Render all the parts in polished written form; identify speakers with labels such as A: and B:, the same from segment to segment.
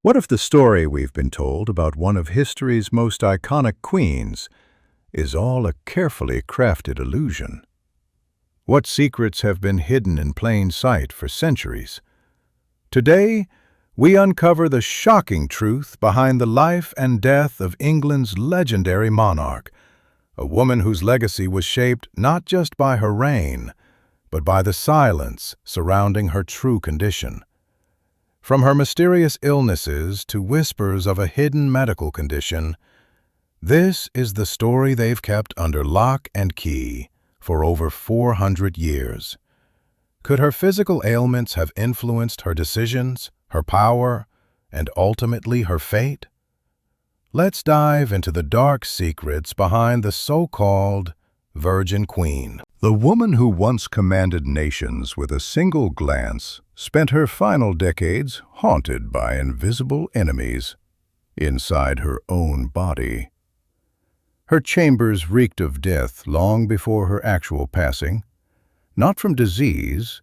A: What if the story we've been told about one of history's most iconic queens is all a carefully crafted illusion? What secrets have been hidden in plain sight for centuries? Today, we uncover the shocking truth behind the life and death of England's legendary monarch, a woman whose legacy was shaped not just by her reign, but by the silence surrounding her true condition. From her mysterious illnesses to whispers of a hidden medical condition, this is the story they've kept under lock and key for over 400 years. Could her physical ailments have influenced her decisions, her power, and ultimately her fate? Let's dive into the dark secrets behind the so-called Virgin Queen. The woman who once commanded nations with a single glance spent her final decades haunted by invisible enemies inside her own body. Her chambers reeked of death long before her actual passing, not from disease,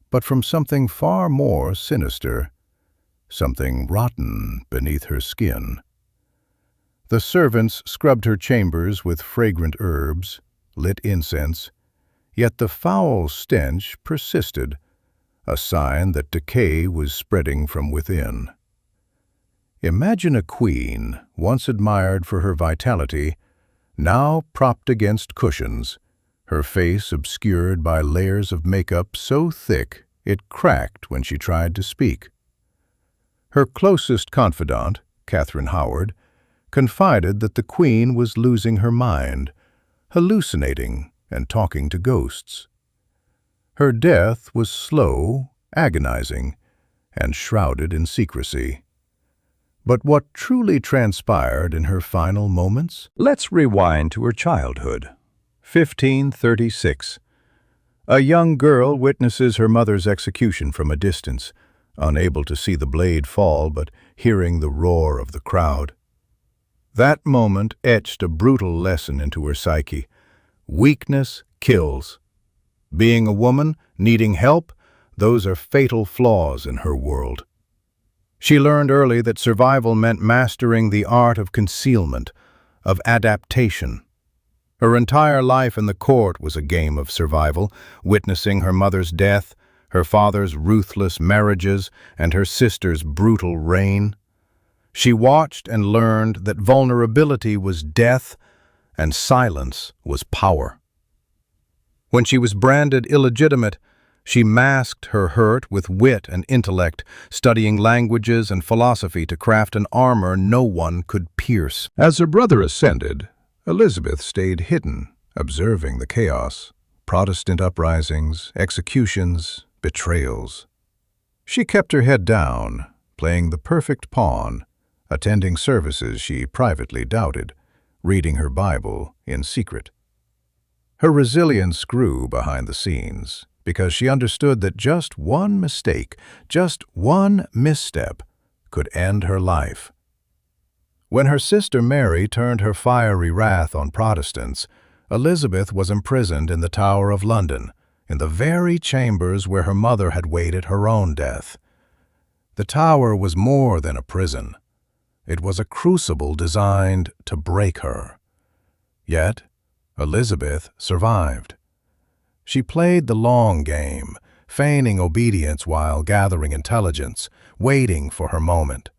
A: but from something far more sinister, something rotten beneath her skin. The servants scrubbed her chambers with fragrant herbs, lit incense, yet the foul stench persisted, a sign that decay was spreading from within. Imagine a queen, once admired for her vitality, now propped against cushions, her face obscured by layers of makeup so thick it cracked when she tried to speak. Her closest confidant, Catherine Howard, confided that the queen was losing her mind, hallucinating and talking to ghosts. Her death was slow, agonizing, and shrouded in secrecy. But what truly transpired in her final moments? Let's rewind to her childhood. 1536. A young girl witnesses her mother's execution from a distance, unable to see the blade fall but hearing the roar of the crowd. That moment etched a brutal lesson into her psyche. Weakness kills. Being a woman, needing help, those are fatal flaws in her world. She learned early that survival meant mastering the art of concealment, of adaptation. Her entire life in the court was a game of survival, witnessing her mother's death, her father's ruthless marriages, and her sister's brutal reign. She watched and learned that vulnerability was death and silence was power. When she was branded illegitimate, she masked her hurt with wit and intellect, studying languages and philosophy to craft an armor no one could pierce. As her brother ascended, Elizabeth stayed hidden, observing the chaos, Protestant uprisings, executions, betrayals. She kept her head down, playing the perfect pawn, attending services she privately doubted, reading her Bible in secret. Her resilience grew behind the scenes because she understood that just one mistake, just one misstep, could end her life. When her sister Mary turned her fiery wrath on Protestants, Elizabeth was imprisoned in the Tower of London, in the very chambers where her mother had waited her own death. The Tower was more than a prison. It was a crucible designed to break her. Yet, Elizabeth survived. She played the long game, feigning obedience while gathering intelligence, waiting for her moment.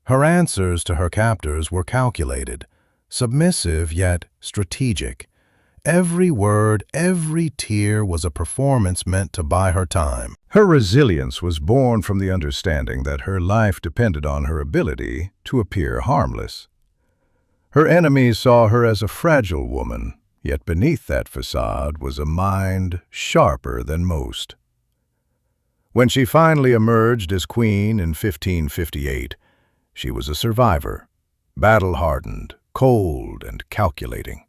A: Her answers to her captors were calculated, submissive yet strategic. Every word, every tear was a performance meant to buy her time. Her resilience was born from the understanding that her life depended on her ability to appear harmless. Her enemies saw her as a fragile woman, yet beneath that facade was a mind sharper than most. When she finally emerged as queen in 1558, she was a survivor, battle-hardened, cold, and calculating.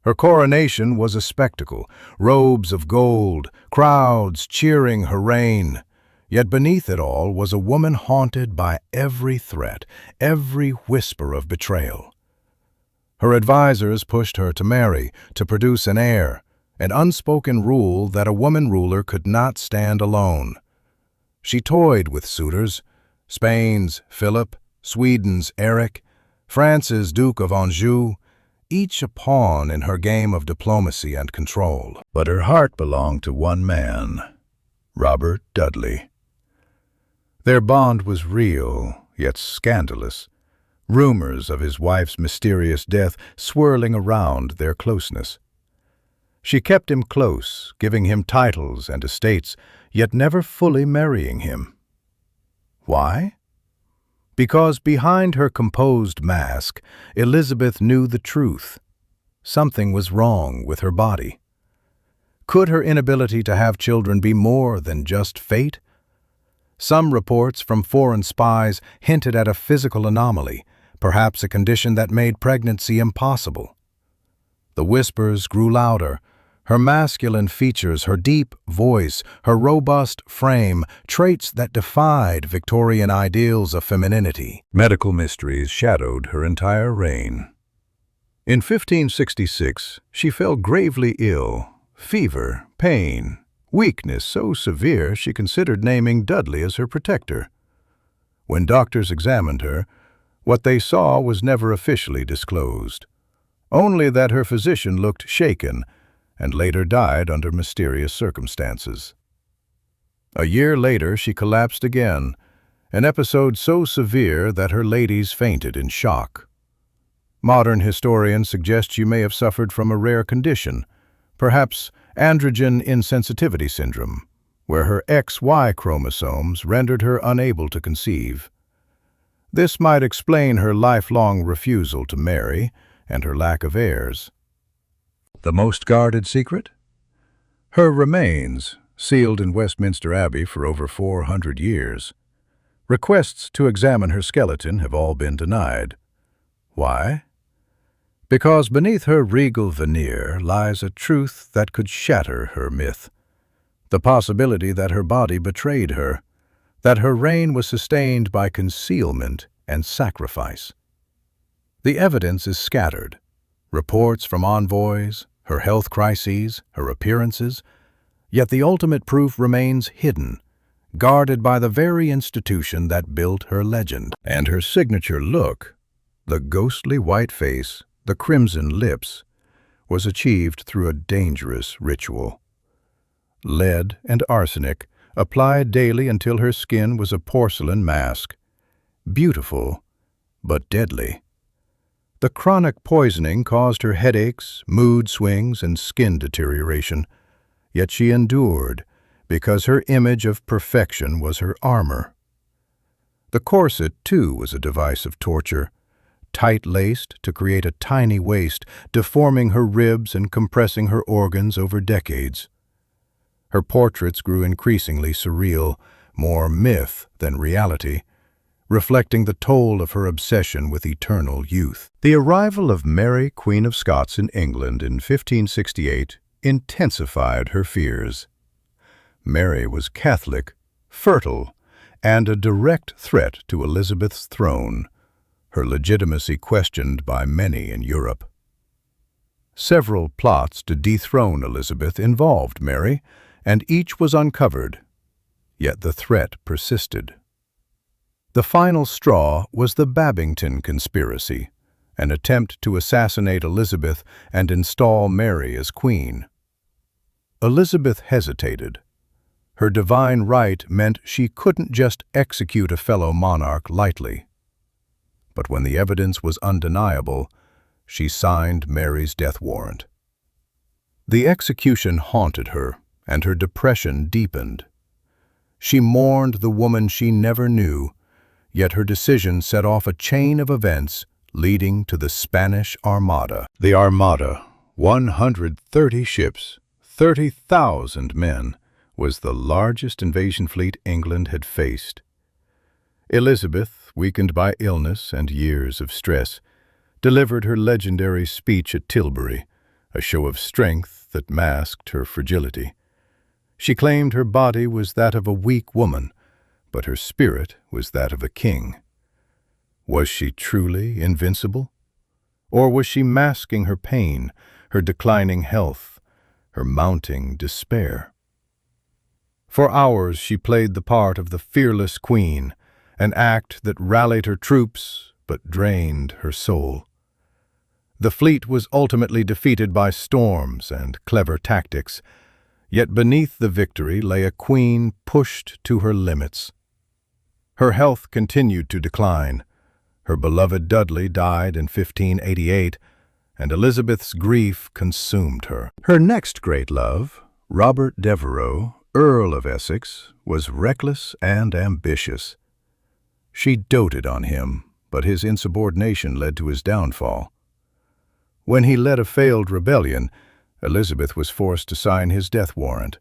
A: Her coronation was a spectacle, robes of gold, crowds cheering her reign. Yet beneath it all was a woman haunted by every threat, every whisper of betrayal. Her advisors pushed her to marry, to produce an heir, an unspoken rule that a woman ruler could not stand alone. She toyed with suitors, Spain's Philip, Sweden's Eric, France's Duke of Anjou, each a pawn in her game of diplomacy and control. But her heart belonged to one man, Robert Dudley. Their bond was real, yet scandalous, rumors of his wife's mysterious death swirling around their closeness. She kept him close, giving him titles and estates, yet never fully marrying him. Why? Because behind her composed mask, Elizabeth knew the truth. Something was wrong with her body. Could her inability to have children be more than just fate? Some reports from foreign spies hinted at a physical anomaly, perhaps a condition that made pregnancy impossible. The whispers grew louder. Her masculine features, her deep voice, her robust frame, traits that defied Victorian ideals of femininity. Medical mysteries shadowed her entire reign. In 1566, she fell gravely ill, fever, pain, weakness so severe she considered naming Dudley as her protector. When doctors examined her, what they saw was never officially disclosed, only that her physician looked shaken and later died under mysterious circumstances. A year later, she collapsed again, an episode so severe that her ladies fainted in shock. Modern historians suggest she may have suffered from a rare condition, perhaps androgen insensitivity syndrome, where her XY chromosomes rendered her unable to conceive. This might explain her lifelong refusal to marry and her lack of heirs. The most guarded secret? Her remains, sealed in Westminster Abbey for over 400 years. Requests to examine her skeleton have all been denied. Why? Because beneath her regal veneer lies a truth that could shatter her myth. The possibility that her body betrayed her, that her reign was sustained by concealment and sacrifice. The evidence is scattered. Reports from envoys, her health crises, her appearances, yet the ultimate proof remains hidden, guarded by the very institution that built her legend. And her signature look, the ghostly white face, the crimson lips, was achieved through a dangerous ritual. Lead and arsenic, applied daily until her skin was a porcelain mask. Beautiful, but deadly. The chronic poisoning caused her headaches, mood swings, and skin deterioration, yet she endured because her image of perfection was her armor. The corset, too, was a device of torture, tight-laced to create a tiny waist, deforming her ribs and compressing her organs over decades. Her portraits grew increasingly surreal, more myth than reality, reflecting the toll of her obsession with eternal youth. The arrival of Mary, Queen of Scots in England in 1568 intensified her fears. Mary was Catholic, fertile, and a direct threat to Elizabeth's throne, her legitimacy questioned by many in Europe. Several plots to dethrone Elizabeth involved Mary, and each was uncovered, yet the threat persisted. The final straw was the Babington conspiracy, an attempt to assassinate Elizabeth and install Mary as queen. Elizabeth hesitated. Her divine right meant she couldn't just execute a fellow monarch lightly. But when the evidence was undeniable, she signed Mary's death warrant. The execution haunted her, and her depression deepened. She mourned the woman she never knew, yet her decision set off a chain of events leading to the Spanish Armada. The Armada, 130 ships, 30,000 men, was the largest invasion fleet England had faced. Elizabeth, weakened by illness and years of stress, delivered her legendary speech at Tilbury, a show of strength that masked her fragility. She claimed her body was that of a weak woman, but her spirit was that of a king. Was she truly invincible? Or was she masking her pain, her declining health, her mounting despair? For hours she played the part of the fearless queen, an act that rallied her troops but drained her soul. The fleet was ultimately defeated by storms and clever tactics, yet beneath the victory lay a queen pushed to her limits. Her health continued to decline. Her beloved Dudley died in 1588, and Elizabeth's grief consumed her. Her next great love, Robert Devereux, Earl of Essex, was reckless and ambitious. She doted on him, but his insubordination led to his downfall. When he led a failed rebellion, Elizabeth was forced to sign his death warrant.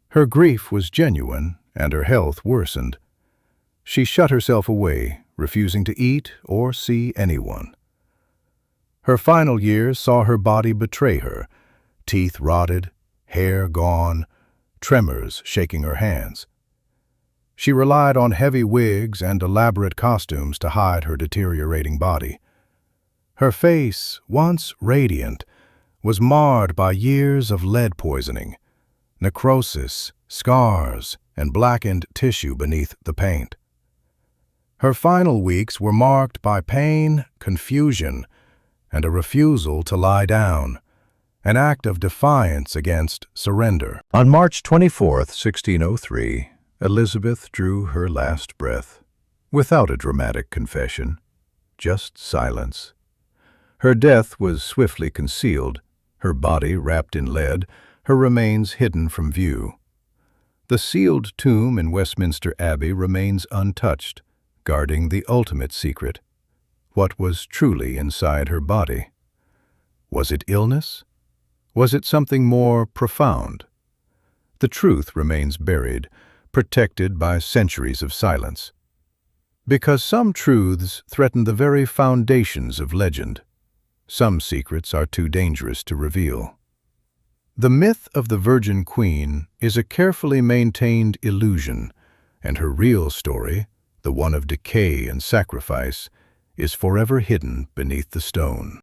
A: Her grief was genuine, and her health worsened. She shut herself away, refusing to eat or see anyone. Her final years saw her body betray her, teeth rotted, hair gone, tremors shaking her hands. She relied on heavy wigs and elaborate costumes to hide her deteriorating body. Her face, once radiant, was marred by years of lead poisoning, necrosis, scars, and blackened tissue beneath the paint. Her final weeks were marked by pain, confusion, and a refusal to lie down, an act of defiance against surrender. On March 24, 1603, Elizabeth drew her last breath, without a dramatic confession, just silence. Her death was swiftly concealed, her body wrapped in lead, her remains hidden from view. The sealed tomb in Westminster Abbey remains untouched, guarding the ultimate secret: what was truly inside her body. Was it illness? Was it something more profound? The truth remains buried, protected by centuries of silence. Because some truths threaten the very foundations of legend, some secrets are too dangerous to reveal. The myth of the Virgin Queen is a carefully maintained illusion, and her real story, the one of decay and sacrifice, is forever hidden beneath the stone.